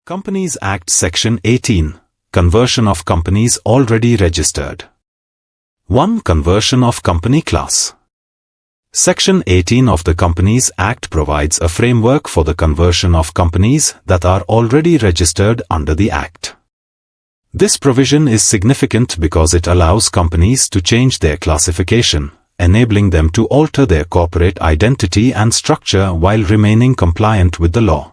Companies Act Section 18. Conversion of companies already registered. 1. Conversion of company class. Section 18 of the Companies Act provides a framework for the conversion of companies that are already registered under the Act. This provision is significant because it allows companies to change their classification, enabling them to alter their corporate identity and structure while remaining compliant with the law.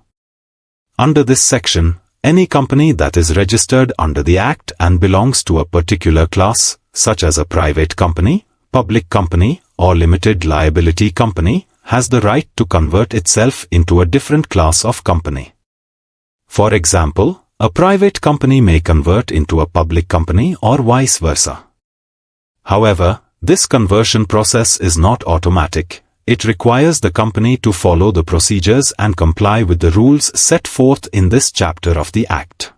Under this section, any company that is registered under the Act and belongs to a particular class, such as a private company, public company, or limited liability company, has the right to convert itself into a different class of company. For example, a private company may convert into a public company or vice versa. However, this conversion process is not automatic. It requires the company to follow the procedures and comply with the rules set forth in this chapter of the Act.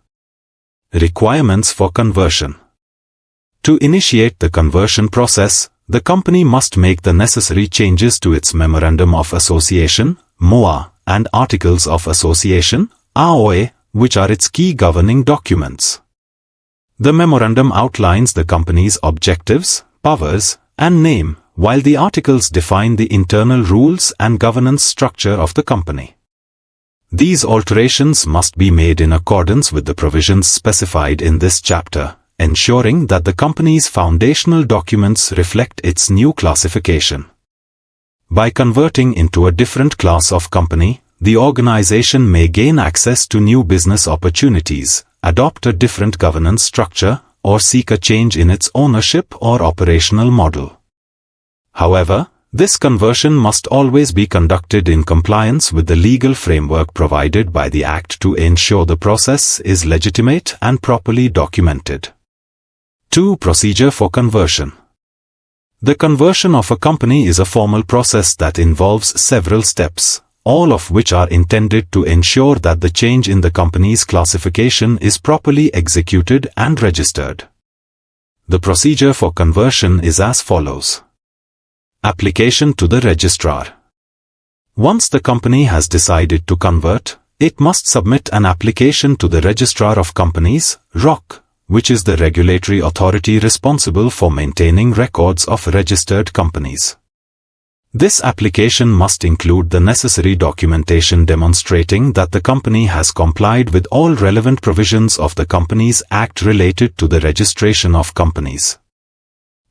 Requirements for conversion. To initiate the conversion process, the company must make the necessary changes to its Memorandum of Association, MOA, and Articles of Association, AOA, which are its key governing documents. The memorandum outlines the company's objectives, powers, and name, while the articles define the internal rules and governance structure of the company. These alterations must be made in accordance with the provisions specified in this chapter, ensuring that the company's foundational documents reflect its new classification. By converting into a different class of company, the organization may gain access to new business opportunities, adopt a different governance structure, or seek a change in its ownership or operational model. However, this conversion must always be conducted in compliance with the legal framework provided by the Act to ensure the process is legitimate and properly documented. 2. Procedure for conversion. The conversion of a company is a formal process that involves several steps, all of which are intended to ensure that the change in the company's classification is properly executed and registered. The procedure for conversion is as follows. Application to the registrar. Once the company has decided to convert, it must submit an application to the Registrar of Companies, ROC, which is the regulatory authority responsible for maintaining records of registered companies. This application must include the necessary documentation demonstrating that the company has complied with all relevant provisions of the Companies Act related to the registration of companies.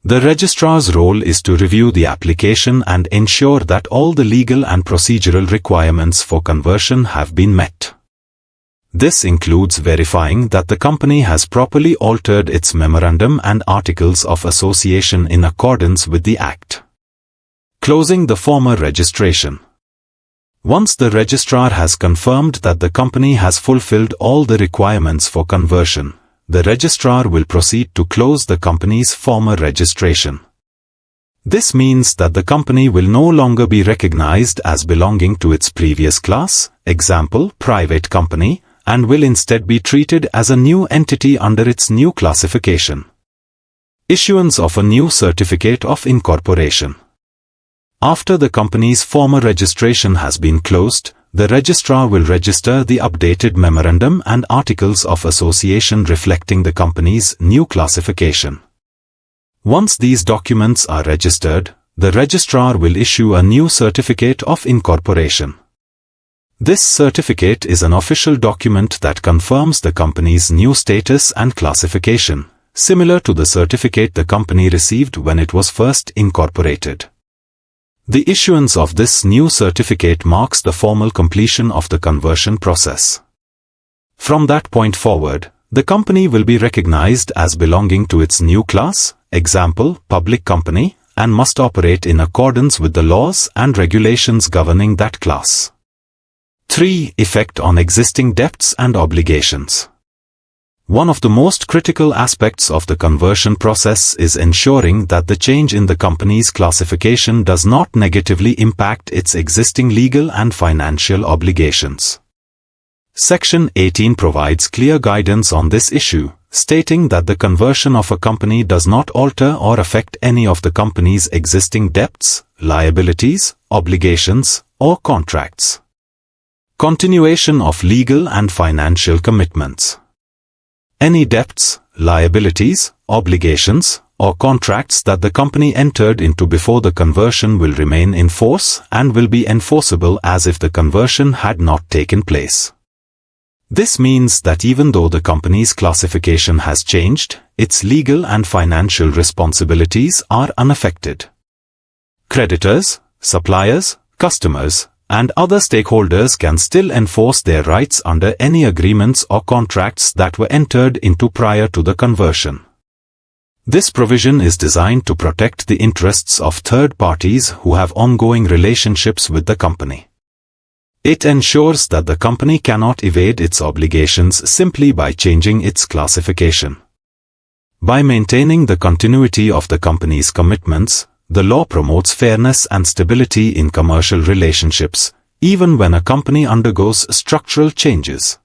The registrar's role is to review the application and ensure that all the legal and procedural requirements for conversion have been met. This includes verifying that the company has properly altered its memorandum and articles of association in accordance with the Act. Closing the former registration. Once the registrar has confirmed that the company has fulfilled all the requirements for conversion, the registrar will proceed to close the company's former registration. This means that the company will no longer be recognized as belonging to its previous class, example, private company, and will instead be treated as a new entity under its new classification. Issuance of a new certificate of incorporation. After the company's former registration has been closed, the registrar will register the updated memorandum and articles of association reflecting the company's new classification. Once these documents are registered, the registrar will issue a new certificate of incorporation. This certificate is an official document that confirms the company's new status and classification, similar to the certificate the company received when it was first incorporated. The issuance of this new certificate marks the formal completion of the conversion process. From that point forward, the company will be recognized as belonging to its new class, example, public company, and must operate in accordance with the laws and regulations governing that class. 3. Effect on existing debts and obligations. One of the most critical aspects of the conversion process is ensuring that the change in the company's classification does not negatively impact its existing legal and financial obligations. Section 18 provides clear guidance on this issue, stating that the conversion of a company does not alter or affect any of the company's existing debts, liabilities, obligations, or contracts. Continuation of legal and financial commitments. Any debts, liabilities, obligations, or contracts that the company entered into before the conversion will remain in force and will be enforceable as if the conversion had not taken place. This means that even though the company's classification has changed, its legal and financial responsibilities are unaffected. Creditors, suppliers, customers, and other stakeholders can still enforce their rights under any agreements or contracts that were entered into prior to the conversion. This provision is designed to protect the interests of third parties who have ongoing relationships with the company. It ensures that the company cannot evade its obligations simply by changing its classification. By maintaining the continuity of the company's commitments, the law promotes fairness and stability in commercial relationships, even when a company undergoes structural changes.